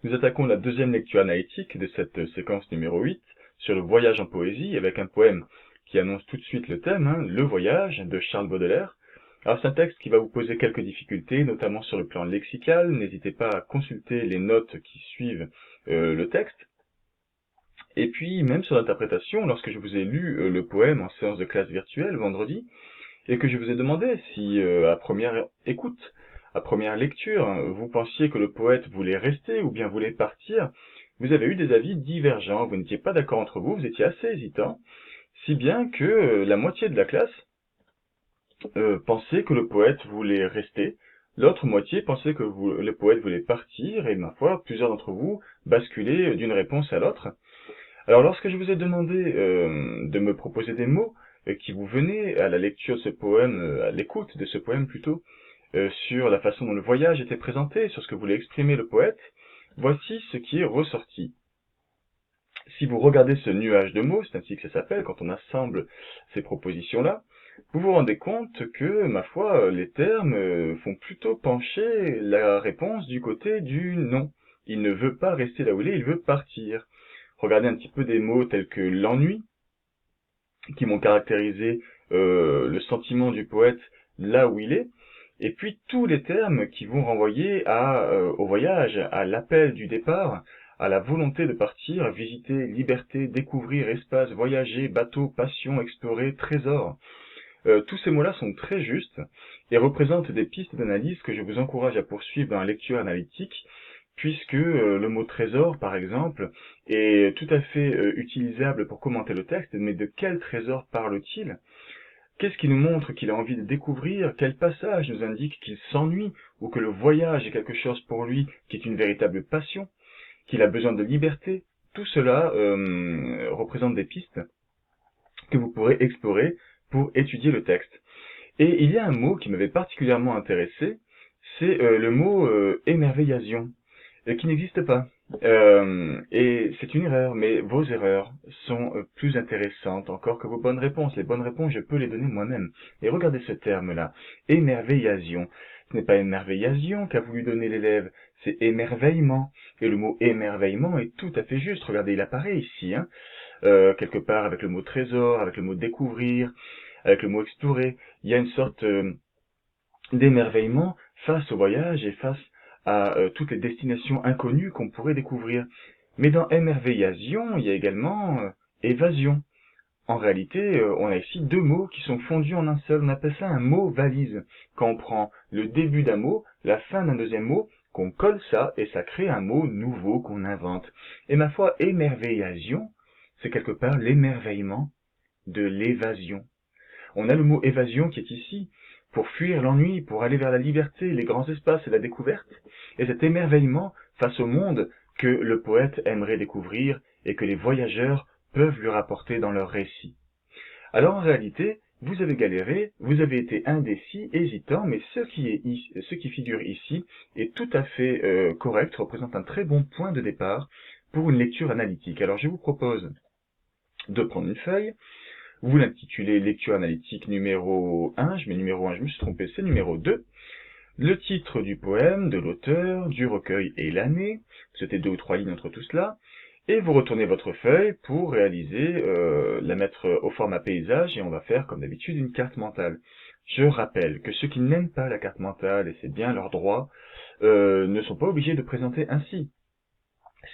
Nous attaquons la deuxième lecture analytique de cette séquence numéro 8 sur le voyage en poésie avec un poème qui annonce tout de suite le thème, Le voyage de Charles Baudelaire. Alors c'est un texte qui va vous poser quelques difficultés, notamment sur le plan lexical. N'hésitez pas à consulter les notes qui suivent le texte. Et puis même sur l'interprétation, lorsque je vous ai lu le poème en séance de classe virtuelle vendredi, et que je vous ai demandé si à première écoute, à première lecture, vous pensiez que le poète voulait rester ou bien voulait partir, vous avez eu des avis divergents, vous n'étiez pas d'accord entre vous, vous étiez assez hésitant, si bien que la moitié de la classe pensait que le poète voulait rester, l'autre moitié pensait que le poète voulait partir, et ma foi, plusieurs d'entre vous basculaient d'une réponse à l'autre. Alors lorsque je vous ai demandé de me proposer des mots qui vous venaient à la lecture de ce poème, à l'écoute de ce poème plutôt, sur la façon dont le voyage était présenté, sur ce que voulait exprimer le poète, voici ce qui est ressorti. Si vous regardez ce nuage de mots, c'est ainsi que ça s'appelle quand on assemble ces propositions-là, vous vous rendez compte que, ma foi, les termes font plutôt pencher la réponse du côté du non. Il ne veut pas rester là où il est, il veut partir. Regardez un petit peu des mots tels que l'ennui, qui m'ont caractérisé le sentiment du poète là où il est, et puis tous les termes qui vont renvoyer au voyage, à l'appel du départ, à la volonté de partir, visiter, liberté, découvrir, espace, voyager, bateau, passion, explorer, trésor. Tous ces mots-là sont très justes et représentent des pistes d'analyse que je vous encourage à poursuivre dans la lecture analytique, puisque le mot trésor, par exemple, est tout à fait utilisable pour commenter le texte, mais de quel trésor parle-t-il? Qu'est-ce qui nous montre qu'il a envie de découvrir? Quel passage nous indique qu'il s'ennuie, ou que le voyage est quelque chose pour lui qui est une véritable passion, qu'il a besoin de liberté? Tout cela représente des pistes que vous pourrez explorer pour étudier le texte. Et il y a un mot qui m'avait particulièrement intéressé, c'est le mot émerveillation, qui n'existe pas. Et c'est une erreur, mais vos erreurs sont plus intéressantes encore que vos bonnes réponses. Les bonnes réponses, je peux les donner moi-même. Et regardez ce terme-là, émerveillation. Ce n'est pas émerveillation qu'a voulu donner l'élève, c'est émerveillement. Et le mot émerveillement est tout à fait juste. Regardez, il apparaît ici, quelque part avec le mot trésor, avec le mot découvrir, avec le mot explorer. Il y a une sorte d'émerveillement face au voyage et face à toutes les destinations inconnues qu'on pourrait découvrir. Mais dans émerveillation, il y a également évasion. En réalité, on a ici deux mots qui sont fondus en un seul. On appelle ça un mot valise. Quand on prend le début d'un mot, la fin d'un deuxième mot, qu'on colle ça, et ça crée un mot nouveau qu'on invente. Et ma foi, émerveillation, c'est quelque part l'émerveillement de l'évasion. On a le mot évasion qui est ici, pour fuir l'ennui, pour aller vers la liberté, les grands espaces et la découverte, et cet émerveillement face au monde que le poète aimerait découvrir et que les voyageurs peuvent lui rapporter dans leur récit. Alors en réalité, vous avez galéré, vous avez été indécis, hésitant, mais ce qui figure ici est tout à fait correct, représente un très bon point de départ pour une lecture analytique. Alors je vous propose de prendre une feuille. Vous l'intitulez lecture analytique numéro 1, je mets numéro 1, je me suis trompé, c'est numéro 2. Le titre du poème, de l'auteur, du recueil et l'année, c'était 2 ou 3 lignes entre tout cela, et vous retournez votre feuille pour réaliser, la mettre au format paysage, et on va faire comme d'habitude une carte mentale. Je rappelle que ceux qui n'aiment pas la carte mentale, et c'est bien leur droit, ne sont pas obligés de présenter ainsi.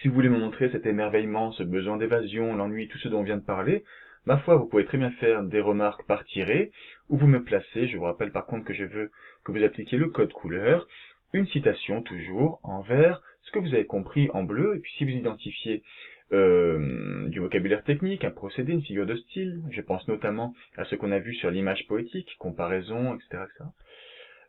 Si vous voulez me montrer cet émerveillement, ce besoin d'évasion, l'ennui, tout ce dont on vient de parler, ma foi, vous pouvez très bien faire des remarques par tiré, ou vous me placez, je vous rappelle par contre que je veux que vous appliquiez le code couleur, une citation toujours en vert, ce que vous avez compris en bleu, et puis si vous identifiez du vocabulaire technique, un procédé, une figure de style, je pense notamment à ce qu'on a vu sur l'image poétique, comparaison, etc., etc.,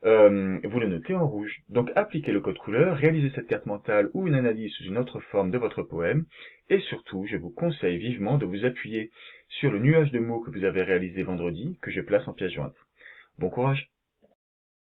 vous le notez en rouge. Donc appliquez le code couleur, réalisez cette carte mentale ou une analyse sous une autre forme de votre poème, et surtout, je vous conseille vivement de vous appuyer sur le nuage de mots que vous avez réalisé vendredi, que je place en pièce jointe. Bon courage!